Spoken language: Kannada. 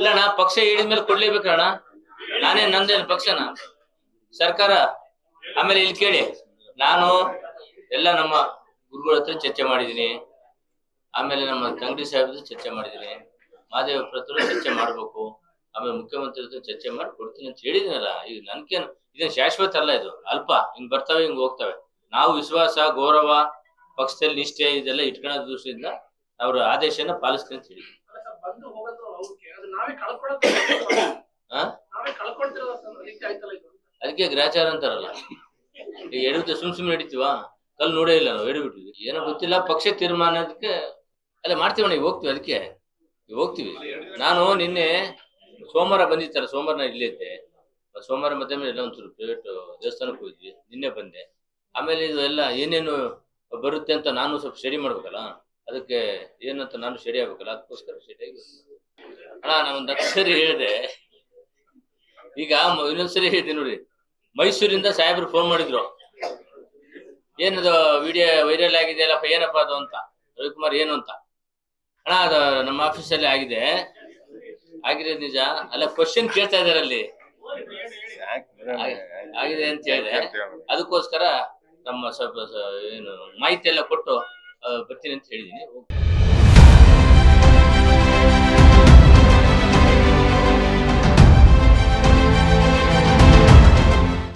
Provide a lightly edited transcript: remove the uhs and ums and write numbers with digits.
ಇಲ್ಲ ಅಣ್ಣ, ಪಕ್ಷ ಹೇಳಿದ್ಮೇಲೆ ಕೊಡ್ಲೇಬೇಕಣ್ಣ. ನಾನೇ ನಂದೇನು ಪಕ್ಷನ ಸರ್ಕಾರ. ಆಮೇಲೆ ಇಲ್ಲಿ ಕೇಳಿ, ನಾನು ಎಲ್ಲ ನಮ್ಮ ಗುರುಗಳ ಹತ್ರ ಚರ್ಚೆ ಮಾಡಿದ್ದೀನಿ, ಆಮೇಲೆ ನಮ್ಮ ತಂಗಡಿ ಸಾಹೇಬ್ ಚರ್ಚೆ ಮಾಡಿದ್ದೀನಿ, ಮಹಾದೇವಪ್ಪ ಹತ್ರ ಚರ್ಚೆ ಮಾಡ್ಬೇಕು, ಆಮೇಲೆ ಮುಖ್ಯಮಂತ್ರಿ ಹತ್ರ ಚರ್ಚೆ ಮಾಡಿ ಕೊಡ್ತೀನಿ ಅಂತ ಹೇಳಿದಿನಲ್ಲ. ಈಗ ನನ್ಗೇನು ಇದೇನು ಶಾಶ್ವತ ಅಲ್ಲ, ಇದು ಅಲ್ಪ, ಹಿಂಗ್ ಬರ್ತವೆ ಹಿಂಗ್ ಹೋಗ್ತವೆ. ನಾವು ವಿಶ್ವಾಸ, ಗೌರವ, ಪಕ್ಷದಲ್ಲಿ ನಿಷ್ಠೆ ಇದೆಲ್ಲ ಇಟ್ಕೊಳ್ಳೋ ದೃಷ್ಟಿಯಿಂದ ಅವ್ರ ಆದೇಶನ ಪಾಲಿಸ್ತೀನಿ ಅಂತ ಹೇಳಿ. ಅದಕ್ಕೆ ಗ್ರಾಚಾರ ಅಂತಾರಲ್ಲ, ಈಗ ಎಡುತ್ತೆ ಸುಮ್ ನಡೀತೀವ, ಕಲ್ ನೋಡೇ ಇಲ್ಲ ನಾವು, ಎಡಿಬಿಟ್ಟಿವಿ, ಏನೋ ಗೊತ್ತಿಲ್ಲ. ಪಕ್ಷ ತೀರ್ಮಾನದಕ್ಕೆ ಅಲ್ಲ ಮಾಡ್ತೀವಣ್ಣ, ಈಗ ಹೋಗ್ತೀವಿ, ಅದಕ್ಕೆ ಈಗ ಹೋಗ್ತೀವಿ. ನಾನು ನಿನ್ನೆ ಸೋಮವಾರ ಬಂದಿತ್ತಲ್ಲ, ಸೋಮವಾರ ನಾನು ಇಲ್ಲೇ ಇದ್ದೆ. ಸೋಮವಾರ ಮಧ್ಯಾಹ್ನ ಎಲ್ಲ ಒಂಚೂರು ಪ್ರೈವೇಟ್ ದೇವಸ್ಥಾನಕ್ಕೆ ಹೋಗಿದ್ವಿ, ನಿನ್ನೆ ಬಂದೆ. ಆಮೇಲೆ ಇದು ಎಲ್ಲ ಏನೇನು ಬರುತ್ತೆ ಅಂತ ನಾನು ಸ್ವಲ್ಪ ಸ್ಟಡಿ ಮಾಡ್ಬೇಕಲ್ಲ, ಅದಕ್ಕೆ ಏನಂತ ನಾನು ಸ್ಟಡಿ ಆಗ್ಬೇಕಲ್ಲ, ಅದಕ್ಕೋಸ್ಕರ ಸ್ಟಡಿ ಆಗಿ ಅಣ್ಣ. ನಾನು ಒಂದು ಅಕ್ಷರಿ ಹೇಳಿದೆ, ಈಗ ಇನ್ನೊಂದ್ಸರಿ ಹೇಳ್ತೀನಿ ನೋಡಿ. ಮೈಸೂರಿಂದ ಸಾಹೇಬ್ರು ಫೋನ್ ಮಾಡಿದ್ರು, ಏನದು ವಿಡಿಯೋ ವೈರಲ್ ಆಗಿದೆಯಲ್ಲಪ್ಪ, ಏನಪ್ಪ ಅದು ಅಂತ. ರವಿಕುಮಾರ್ ಏನು ಅಂತ. ಅಣ್ಣ ಅದು ನಮ್ಮ ಆಫೀಸಲ್ಲಿ ಆಗಿದೆ ನಿಜ. ಅಲ್ಲ ಕ್ವಶನ್ ಕೇಳ್ತಾ ಇದಾರೆ ಅಲ್ಲಿ, ಆಗಿದೆ ಅಂತ ಹೇಳಿದೆ. ಅದಕ್ಕೋಸ್ಕರ ನಮ್ಮ ಸ್ವಲ್ಪ ಏನು ಮಾಹಿತಿ ಎಲ್ಲ ಕೊಟ್ಟು ಬರ್ತೀನಿ ಅಂತ ಹೇಳಿದೀನಿ.